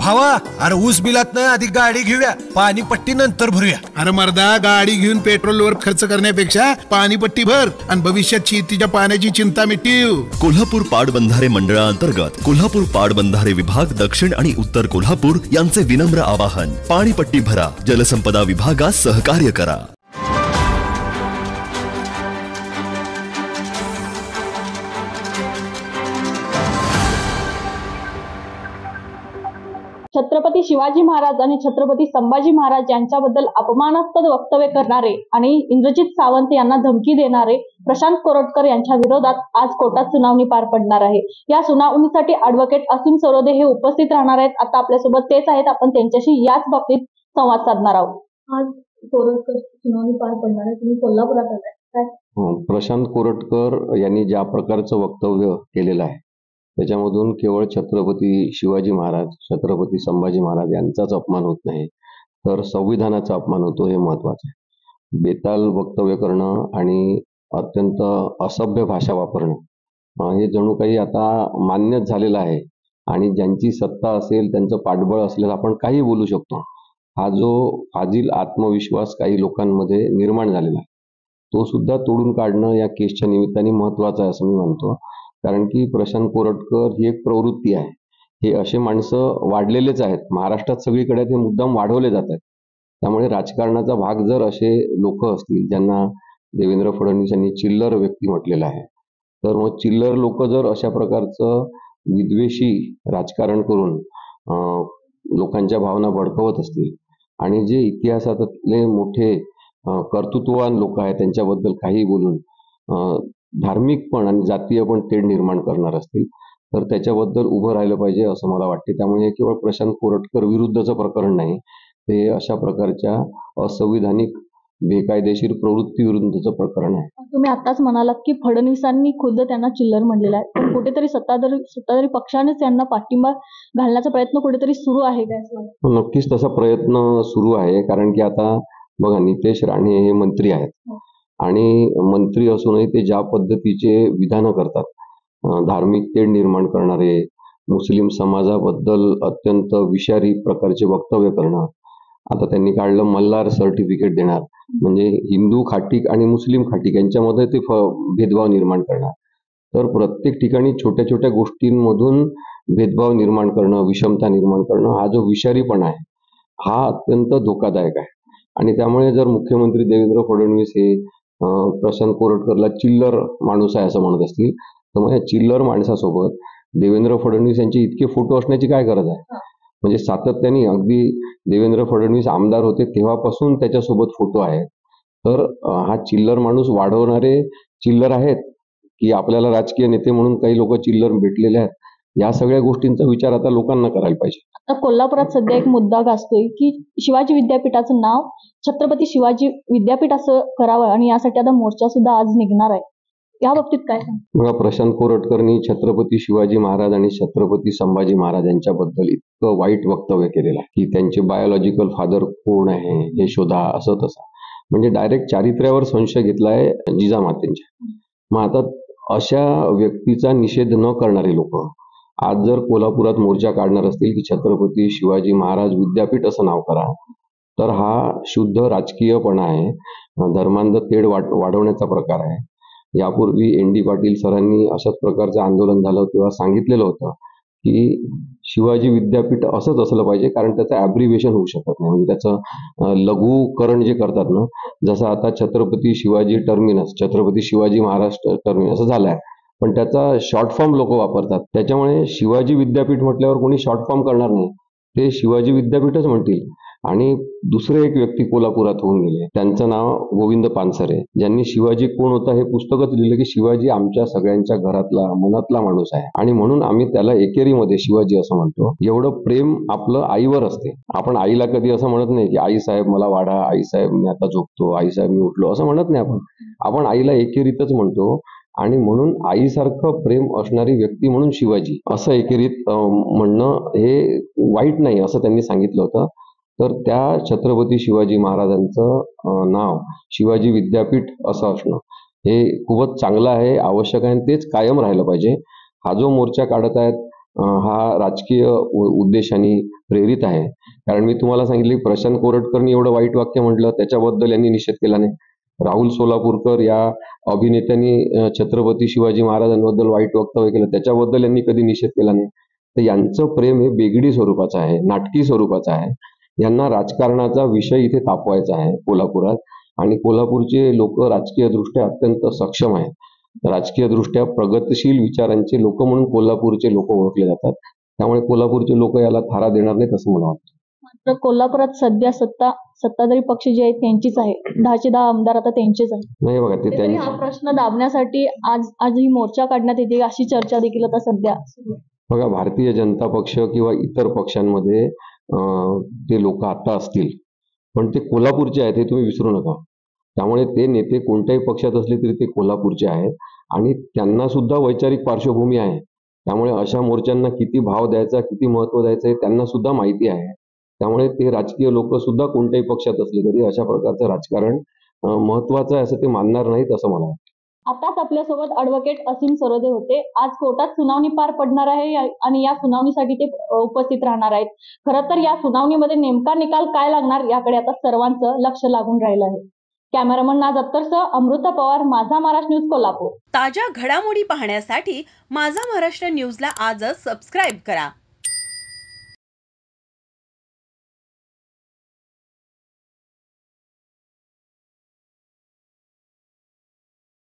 भावा, अरे ऊस बिलात नाही आधी गाडी घेऊया, पाणीपट्टी नंतर भरूया. अरे मर्दा, गाडी घेऊन पेट्रोलवर खर्च करण्यापेक्षा पाणीपट्टी भर आणि भविष्यात शेतीच्या पाण्याची चिंता मिटवू. कोल्हापूर पाटबंधारे मंडळांतर्गत कोल्हापूर पाटबंधारे विभाग दक्षिण आणि उत्तर कोल्हापूर यांचे विनम्र आवाहन, पाणीपट्टी भरा, जलसंपदा विभागास सहकार्य करा. छत्रपती शिवाजी महाराज आणि छत्रपती संभाजी महाराज यांच्याबद्दल अपमानास्पद वक्तव्य करणारे आणि इंद्रजित सावंत यांना धमकी देणारे प्रशांत कोरटकर यांच्या विरोधात आज कोर्टात सुनावणी पार पडणार आहे. या सुनावणीसाठी ॲडव्होकेट असीम सरोदे हे उपस्थित राहणार आहेत. आता आपल्यासोबत तेच आहेत, आपण त्यांच्याशी याच बाबतीत संवाद साधणार आहोत. आज कोरटकर सुनावणी पार पडणार आहे, तुम्ही कोल्हापुरात आलाय. प्रशांत कोरटकर यांनी ज्या प्रकारचं वक्तव्य केलेलं आहे त्याच्यामधून केवळ छत्रपती शिवाजी महाराज, छत्रपती संभाजी महाराज यांचाच अपमान होत नाही, तर संविधानाचा अपमान होतो, हे महत्वाचं आहे. बेताल वक्तव्य करणं आणि अत्यंत असभ्य भाषा वापरणं हे जणू काही आता मान्यच झालेलं आहे आणि ज्यांची सत्ता असेल, त्यांचं पाठबळ असलेलं आपण काही बोलू शकतो. हा जो फाजील आत्मविश्वास काही लोकांमध्ये निर्माण झालेला आहे तो सुद्धा तोडून काढणं या केसच्या निमित्ताने महत्वाचं आहे असं मी म्हणतो. कारण की प्रशांत कोरटकर ही एक प्रवृत्ती आहे. हे असे माणसं वाढलेलेच आहेत, महाराष्ट्रात सगळीकडे ते मुद्दाम वाढवले जात आहेत. त्यामुळे राजकारणाचा भाग जर असे लोक असतील ज्यांना देवेंद्र फडणवीस यांनी चिल्लर व्यक्ती म्हटलेलं आहे, तर मग चिल्लर लोक जर अशा प्रकारचं विद्वेषी राजकारण करून लोकांच्या भावना भडकवत असतील आणि जे इतिहासातले मोठे कर्तृत्ववान लोक आहेत त्यांच्याबद्दल काही बोलून धार्मिक पण आणि जातीय पण तेढ निर्माण करणार असतील, तर त्याच्याबद्दल उभं राहिलं पाहिजे असं मला वाटते. त्यामुळे केवळ प्रशांत कोरटकर विरुद्धचं प्रकरण नाही, ते अशा प्रकारच्या असंविधानिक बेकायदेशीर प्रवृत्ती विरुद्धचं प्रकरण आहे. तुम्ही आताच म्हणालात की फडणवीसांनी खुद्द त्यांना चिल्लर म्हणलेलं आहे, पण कुठेतरी सत्ताधारी पक्षानेच त्यांना पाठिंबा घालण्याचा प्रयत्न कुठेतरी सुरू आहे काय? नक्कीच तसा प्रयत्न सुरू आहे. कारण की आता बघा, नितेश राणे हे मंत्री आहेत आणि मंत्री असूनही ते ज्या पद्धतीचे विधानं करतात, धार्मिक तेढ निर्माण करणारे, मुस्लिम समाजाबद्दल अत्यंत विषारी प्रकारचे वक्तव्य करणं, आता त्यांनी काढलं मल्हार सर्टिफिकेट देणार, म्हणजे हिंदू खाटीक आणि मुस्लिम खाटीक यांच्यामध्ये ते भेदभाव निर्माण करणार. तर प्रत्येक ठिकाणी छोट्या छोट्या गोष्टींमधून भेदभाव निर्माण करणं, विषमता निर्माण करणं, हा जो विषारीपणा आहे हा अत्यंत धोकादायक आहे. आणि त्यामुळे जर मुख्यमंत्री देवेंद्र फडणवीस हे प्रशांत कोरटकरला चिल्लर माणूस आहे असं म्हणत असतील, तर मग या चिल्लर माणसासोबत देवेंद्र फडणवीस यांचे इतके फोटो असण्याची काय गरज आहे? म्हणजे सातत्याने अगदी देवेंद्र फडणवीस आमदार होते तेव्हापासून त्याच्यासोबत फोटो आहेत. तर हा चिल्लर माणूस वाढवणारे चिल्लर आहेत की आपल्याला राजकीय नेते म्हणून काही लोक चिल्लर भेटलेले आहेत, या सगळ्या गोष्टींचा विचार आता लोकांना करायला पाहिजे. आता कोल्हापुरात सध्या एक मुद्दा गाजतोय की शिवाजी विद्यापीठाचं नाव छत्रपती शिवाजी विद्यापीठ असं करावं आणि यासाठी आता मोर्चा सुद्धा आज निघणार आहे. या बाबतीत काय सांग? बघा, प्रशांत कोरटकरनी छत्रपती शिवाजी महाराज आणि छत्रपती संभाजी महाराज यांच्याबद्दल इतकं वाईट वक्तव्य केलेलं आहे की त्यांचे बायोलॉजिकल फादर कोण आहे हे शोधा, असं तसं, म्हणजे डायरेक्ट चारित्र्यावर संशय घेतलाय जिजामातेंच्या. मग आता अशा व्यक्तीचा निषेध न करणारे लोक आज जर कोल्हापुरात मोर्चा काढणार असतील की छत्रपती शिवाजी महाराज विद्यापीठ असं नाव करा, तर हा शुद्ध राजकीयपणा आहे, धर्मांध तेढ वाढवण्याचा प्रकार आहे. यापूर्वी ND पाटील सरांनी अशाच प्रकारचं आंदोलन झालं तेव्हा सांगितलेलं होतं की शिवाजी विद्यापीठ असंच असलं पाहिजे, कारण त्याचं ॲब्रिव्हिएशन होऊ शकत नाही, म्हणजे त्याचं लघुकरण जे करतात ना, जसं आता छत्रपती शिवाजी टर्मिनस, छत्रपती शिवाजी महाराज टर्मिनस असं झालंय, पण त्याचा शॉर्ट फॉर्म लोक वापरतात. त्याच्यामुळे शिवाजी विद्यापीठ म्हटल्यावर कोणी शॉर्ट फॉर्म करणार नाही, ते शिवाजी विद्यापीठच म्हणतील. आणि दुसरे एक व्यक्ती कोल्हापुरात होऊन गेले, त्यांचं नाव गोविंद पानसरे, ज्यांनी शिवाजी कोण होता हे पुस्तकच लिहिलं की शिवाजी आमच्या सगळ्यांच्या घरातला मनातला माणूस आहे आणि म्हणून आम्ही त्याला एकेरीमध्ये शिवाजी असं म्हणतो. एवढं प्रेम आपलं आईवर असते. आपण आईला कधी असं म्हणत नाही की आई साहेब मला वाढा, आई साहेब मी आता झोपतो, आई साहेब मी उठलो, असं म्हणत नाही. आपण आईला एकेरीतच म्हणतो आणि म्हणून आईसारखं प्रेम असणारी व्यक्ती म्हणून शिवाजी असं एकेरीत म्हणणं हे वाईट नाही असं त्यांनी सांगितलं होतं. तर त्या छत्रपती शिवाजी महाराजांचं नाव शिवाजी विद्यापीठ असं असणं हे खूपच चांगलं आहे, आवश्यक आहे, तेच कायम राहिलं पाहिजे. हा जो मोर्चा काढत आहेत हा राजकीय उद्देशाने प्रेरित आहे. कारण मी तुम्हाला सांगितले प्रशांत कोरटकरनी एवढं वाईट वाक्य म्हटलं त्याच्याबद्दल यांनी निषेध केला नाही. राहुल सोलापूरकर या अभिनेत्यांनी छत्रपती शिवाजी महाराजांबद्दल वाईट वक्तव्य केलं त्याच्याबद्दल यांनी कधी निषेध केला नाही. तर यांचं प्रेम हे बेगडी स्वरूपाचं आहे, नाटकी स्वरूपाचं आहे. यांना राजकारणाचा विषय इथे तापवायचा आहे कोल्हापुरात. आणि कोल्हापूरचे लोक राजकीय दृष्ट्या अत्यंत सक्षम आहेत. राजकीय दृष्ट्या प्रगतशील विचारांचे लोक म्हणून कोल्हापूरचे लोक ओळखले जातात. त्यामुळे कोल्हापूरचे लोक याला थारा देणार नाहीत असं मला वाटतं. मात्र कोल्हापुरात सध्या सत्ताधारी पक्ष जे आहेत त्यांचीच आहे. 10चे 10 आमदार आता त्यांचेच आहेत. नाही बघा ते तरी त्यांनी हा प्रश्न दाबण्यासाठी आज ही मोर्चा काढण्यात येते अशी चर्चा देखील आता सध्या सुरू आहे. बघा भारतीय जनता पक्ष किंवा इतर पक्षांमध्ये ते लोक आता असतील पण ते कोल्हापूरचे आहेत हे तुम्ही विसरू नका. त्यामुळे ते नेते कोणत्याही पक्षात असले तरी ते कोल्हापूरचे आहेत आणि त्यांना सुद्धा वैचारिक पार्श्वभूमी आहे. त्यामुळे अशा मोर्चांना किती भाव द्यायचा, किती महत्व द्यायचं हे त्यांना सुद्धा माहिती आहे. त्यामुळे ते राजकीय लोक सुद्धा कोणत्याही पक्षात असले तरी अशा प्रकारचं राजकारण महत्वाचं आहे असं ते मानणार नाहीत असं मला वाटतं. आताच आपल्यासोबत ॲडव्होकेट असीम सरोदे होते. आज कोर्टात सुनावणी पार पडणार आहे आणि या सुनावणीसाठी ते उपस्थित राहणार आहेत. खरं तर या सुनावणीमध्ये नेमका निकाल काय लागणार याकडे आता सर्वांचं लक्ष लागून राहिलं आहे. कॅमेरामन नाज अत्तरसह अमृता पवार, माझा महाराष्ट्र न्यूज, कोल्हापूर. ताज्या घडामोडी पाहण्यासाठी माझा महाराष्ट्र न्यूजला आजच सबस्क्राईब करा.